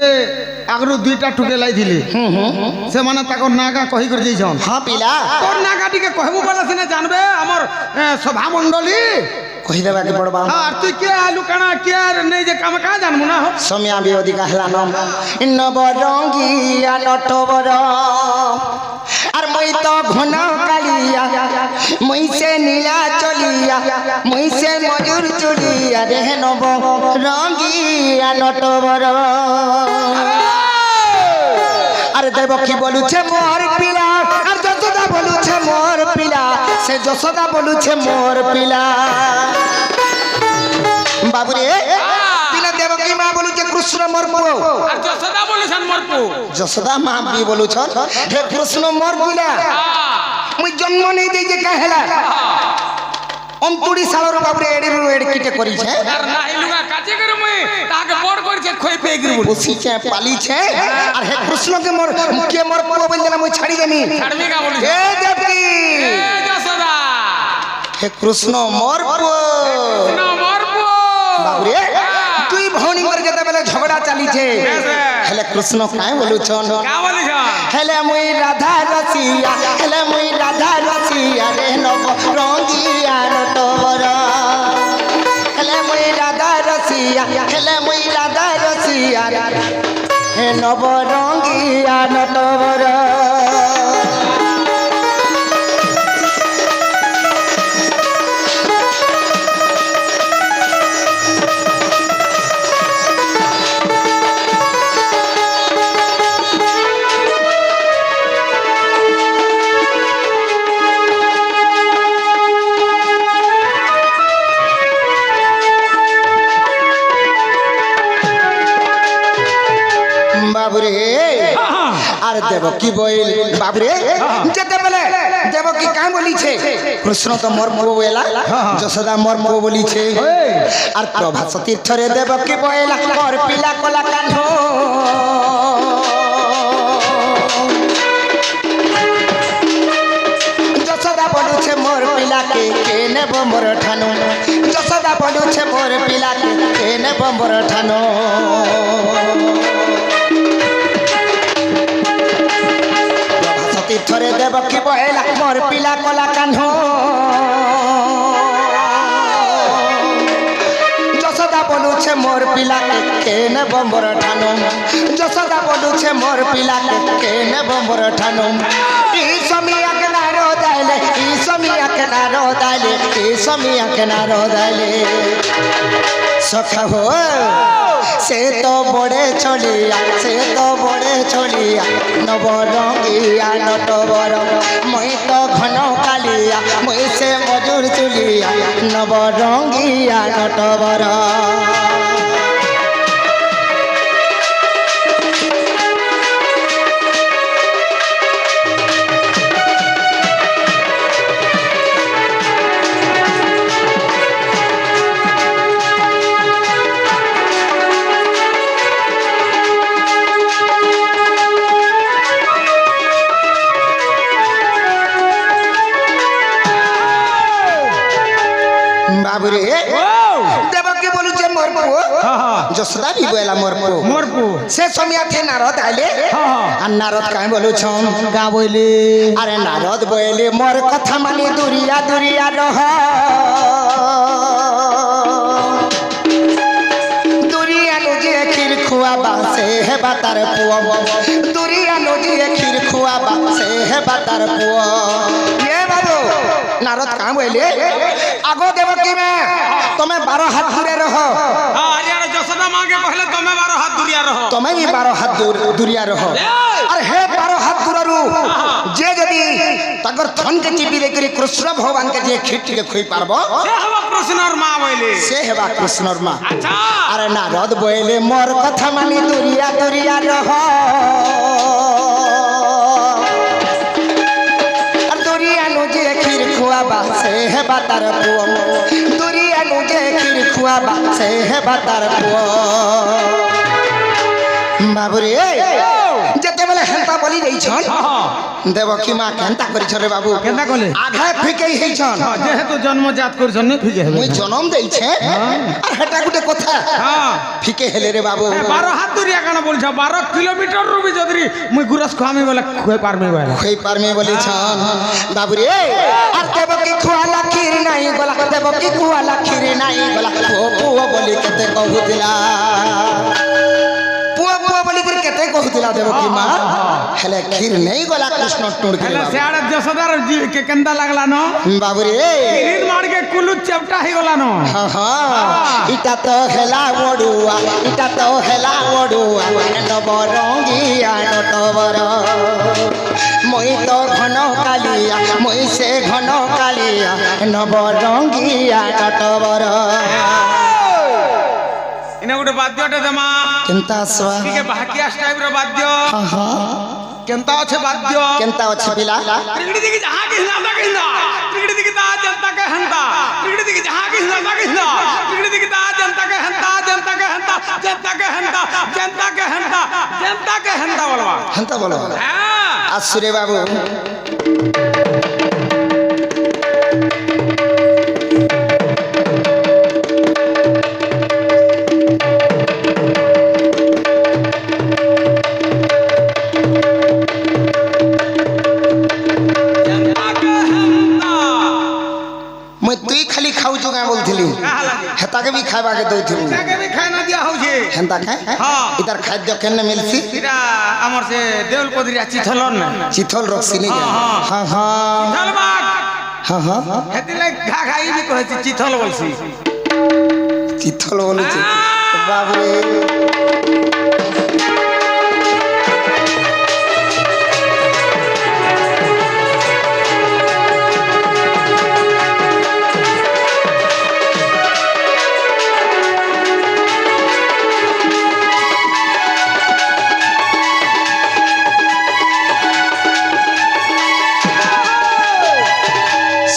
आगरू दुईटा टुकेलाई दिले से माने ताको नागा कहि कर जइछन हां पिला तोर नागा टिके कहबो बोला सिने जानबे हमर सभा मंडली कहि देबा के पड़बा हां तू के आलू काना के नै जे काम का जानमु ना हो समय भी अधिका हला नाम नवरंगिया नटवर আর মই তো ঘন কালিয়া মই সে নীলা চলিয়া মই সে মজুর চুলিয়া রে নব রঙ্গিয়া নটবর আর দেব কি বলুছে মোর পিলা আর যশোদা বলুছে মোর পিলা সে যশোদা বলুছে মোর পিলা বাবুরে देवकी मां बोलुचे कृष्ण मोर पुओ আর যশোদা বলছন মোর পু যশোদা मां भी बोलुछन हे कृष्ण मोर पिला मुई जन्म नै दे जे कहला अंतुड़ी सालर बाबरे एडे एड किटे करी छे আর নাই লুগা কাজে করে মুই তাকে বড় করিছে খই পেই গরি बसी छे पाली छे और हे कृष्ण के मोर पुओ बोल देला मुई छाड़ी देमी ছাড়বি কা বলিছ हे देवकी এ যশোদা हे कृष्ण मोर पुओ না মোর পু बाबरे तुई भौणी मर जते बेले झगड़ा चाली छे हेले कृष्ण काय बोलुछन का বলিছ हेले मुई राधा रसिया हेले मुई राधा रसिया रे नव रंगिया नटवर हेले मुई राधा रसिया हेले मुई राधा रसिया हे नव रंगिया नटवर बाबुरे आर देवकी बोल बाबुरे जते बेले देवकी का बोली छे कृष्ण तो मोर पुओ बोला यशोदा मोर पुओ बोली छे आर प्रभास तीर्थ रे देवकी बोला मोर पिला कोला कान्हो यशोदा बोलू छे मोर पिला के नेब मोर ठानो यशोदा बोलू छे मोर पिला के नेब मोर ठानो तीर्थरे देवकी बहेला मोर पिला कोला कान्हो यशोदा बोलुछे मोर पिला के नेब मोर ठानो यशोदा बोलुछे मोर पिला के नेब मोर ठानो ई समिया के नारो दाइले ई समिया के नारो दाइले ई समिया के नारो दाइले सखा हो से तो बड़े चलिया से तो बड़े चलिया नवरंगिया नटवर मैं तो घन कालिया मैं से मजूर चुलिया नवरंगिया नटवर बाबुरे देवकी बोलुचे मोर पुओ यशोदा भी बोला मोर पुओ से समिया थे नारद आइले आ नारद काहे बोलुछन का बोले अरे नारद बोले मोर कथा मानी दुरिया दुरिया रह दुरिया लोजे खीर खुआबा से है बातार पुओ दुरिया लोजे खीर खुआबा से है बातार पुओ ये बाबू नारद कहाँ बोले आगो देवकी में तुम्हें 12 हाथ दूरे रहो यार यशोदा मां के कहले तुम्हें 12 हाथ दूरिया रहो तुम्हें भी 12 हाथ दूरिया रहो अरे हे 12 हाथ दूररू जे जदी तगर थन के चिपी देकरी कृष्ण भगवान के जे खीट के खोई पारबो से हवा कृष्णर मां बोले से हेबा कृष्णर मां अच्छा अरे नारद बोले मोर कथा मानी दूरिया दूरिया रहो दूरिया लोजे खीर खुआबा से है बातार पुओ दूरिया लोजे खीर खुआबा से है बातार पुओ বাবুরে যেতেবেলে হেন্তা বলি যাইছন দেবকী মা কেন্তা করিছ রে বাবু কেন্তা কলে আঘা ফিকেই হইছন যেহেতু জন্মজাত করছন নে ফিকে হবে মুই জনম দেইছে আর হেটা গুটে কথা ফিকে হেলে রে বাবু 12 হাত দূরিয়া কেন বলছ 12 কিলোমিটার রুবি যদি মুই গুরস খামি বলে খুই পারমি বলে খুই পারমি বলিছন বাবুরে আর দেবকী খুয়ালা ক্ষীর নাই গলা দেবকী খুয়ালা ক্ষীর নাই গলা পুয়া বলি কেতে কহুতিলা পুয়া পুয়া বলি করে কেতে কহুতিলা দেবকী মা হেলে ক্ষীর নেই গলা কৃষ্ণ টুড়কে হেলে সিয়াড়ে যশোদার কে কেন্দা লাগলা ন বাবুরে ক্ষীর মারকে কুলু চেপটা হই গলা ন ইটা তো হেলা ওড়ুয়া ইটা তো হেলা ওড়ুয়া নবরঙ্গিয়া নটবর মই তো ঘন কালিয়া মই সে ঘন কালিয়া নবরঙ্গিয়া নটবর ইনা গুটে বাদ্যটা দেমা কেনতা আসবা টিকে বাকিয়া টাইপর বাদ্য কেনতা আছে বাদ্য কেনতা আছে পিলা ত্রিগড়ি দিকে যাহা কি হিলা তা কহিনা ত্রিগড়ি দিকে তা জনতা কে হন্তা ত্রিগড়ি দিকে যাহা কি হিলা তা কহিনা ত্রিগড়ি দিকে তা জনতা কে হন্তা জনতা কে হন্তা জনতা কে হন্তা জনতা কে হন্তা জনতা কে হন্তা বলবা হন্তা বলো হ্যাঁ আসুরে বাবু তুই খালি খাউଛୁ কাঁ বলছিলি হেতাকে বি খাইবাকে দউছিলি তাকে भी खाना दिया होजे হেন্তা খায় ইতার খাদ্য কেনে মিলছি এরা আমার সে দেউল পদরিয়া চিথলন না চিথল রক্সি নি হ্যাঁ হ্যাঁ চিথলবাগ হ্যাঁ হ্যাঁ হেতিলে ঘা ঘাই বি কহেছি চিথল বলছি চিথল বলছি বাবরে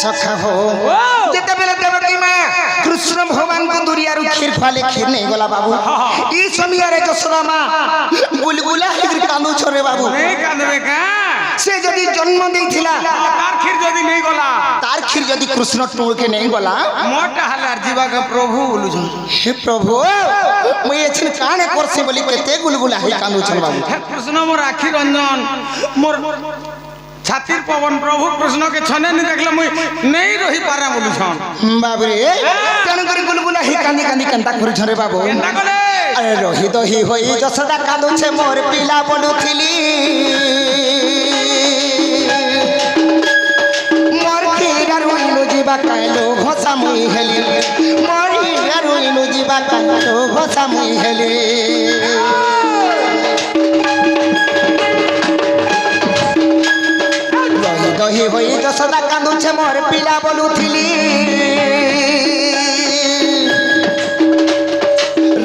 सखा हो जेते बेले देवकी मां कृष्ण भगवान को दुरियारु खीर फाले खीर नहीं गला बाबू ई समियारे जसोदा मां गुलगुला हिर कानु छोरे बाबू नहीं कांदबे का से जदी जन्म देथिला तार खीर जदी नहीं गला तार खीर जदी कृष्ण टोळ के नहीं गला मोटा हलार जीवा का प्रभु बोलु छ हे प्रभु मैं एछन काने करसे बोली केते गुलगुला हिर कानु छोरे बाबू हे कृष्ण मोर आखी रंजन मोर छातिर पवन प्रभु कृष्ण के छने नहीं देखले मुई नहीं रही पारा बोलु छन बाबू रे तन करी गुलगुला हिर कांदी कांदी कंता करू छोरे बाबू केनता कले अरे रही दही होई जसदा कादु छे मोर पिला बडुथिली मोर खीरा रुइनु जीवा कालो घोसा मुई हेली मोर खीरा रुइनु जीवा कालो घोसा मुई हेली रही दही होई जसदा कादु छे मोर पिला बडुथिली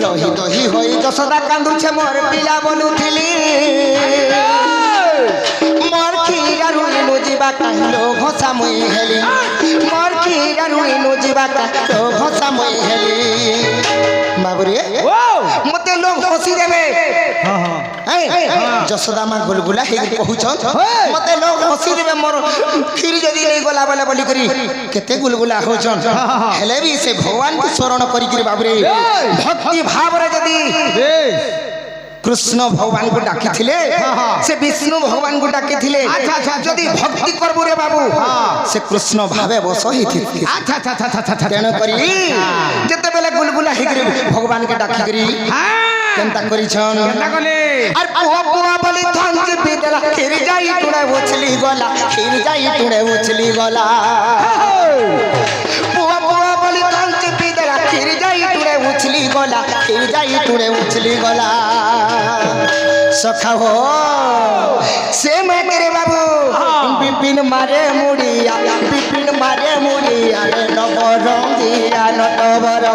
रही दही होई जसदा कांदू छे मोर पिला बनुथिली मोर खीरा रुइनु जीवा कालो घोसा मुई हेली मोर खीरा रुइनु जीवा कालो घोसा मुई हेली बाबू रे मते लोग हसी देबे जसोदा मां गुलगुला हे कहउछन मते लोग हसी देबे मोर खीर जदी नहीं गला बोले बोली करी केते गुलगुला होछन हेले भी से भगवान के शरण करी करी बाबू रे भक्ति भाव रे जदी कृष्ण भगवान को डाकी थिले से विष्णु भगवान को डाकी थिले जदी भक्ति करबो रे बाबू से कृष्ण भावे बस ही थी अच्छा अच्छा अच्छा अच्छा अच्छा तेन करी जते बेले गुलगुला हे करी भगवान के डाकी करी केनता करी छन केनता कले अर पुआ पुआ बोली धंज पिदला खीर जाई टुडे उछली गला खीर जाई टुडे उछली गला पुआ पुआ बोली धंज पिदला खीर जाई टुडे उछली गला खीर जाई टुडे उछली गला सखा हो से मैं तेरे बाबू बिपिन मारे मुड़िया रे नवरंगिया नटवर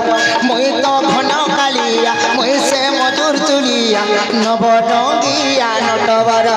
मुई तो घन कालिया मुई से मजूर तुलिया नवरंगिया नटवर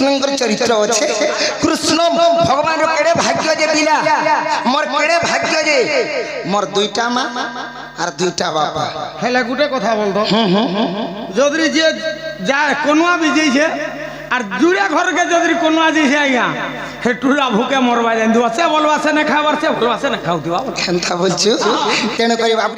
কৃষ্ণঙ্কর চরিত্র আছে কৃষ্ণ ভগবান কেড়ে ভাগ্য যে পিলা মোর কেড়ে ভাগ্য যে মোর দুইটা মা আর দুইটা বাপা হেলে গুটে কথা বলতো যদি যে যা কোনুয়া বিজেছে আর জুড়ে ঘরকে যদি কোনুয়া দিছে আজ্ঞা হে টুরা ভুকে মরবা জানি আছে বলবা সে না খাবার সে বলবা সে না খাও দিবা কেনতা বলছো তেণু করি বাবু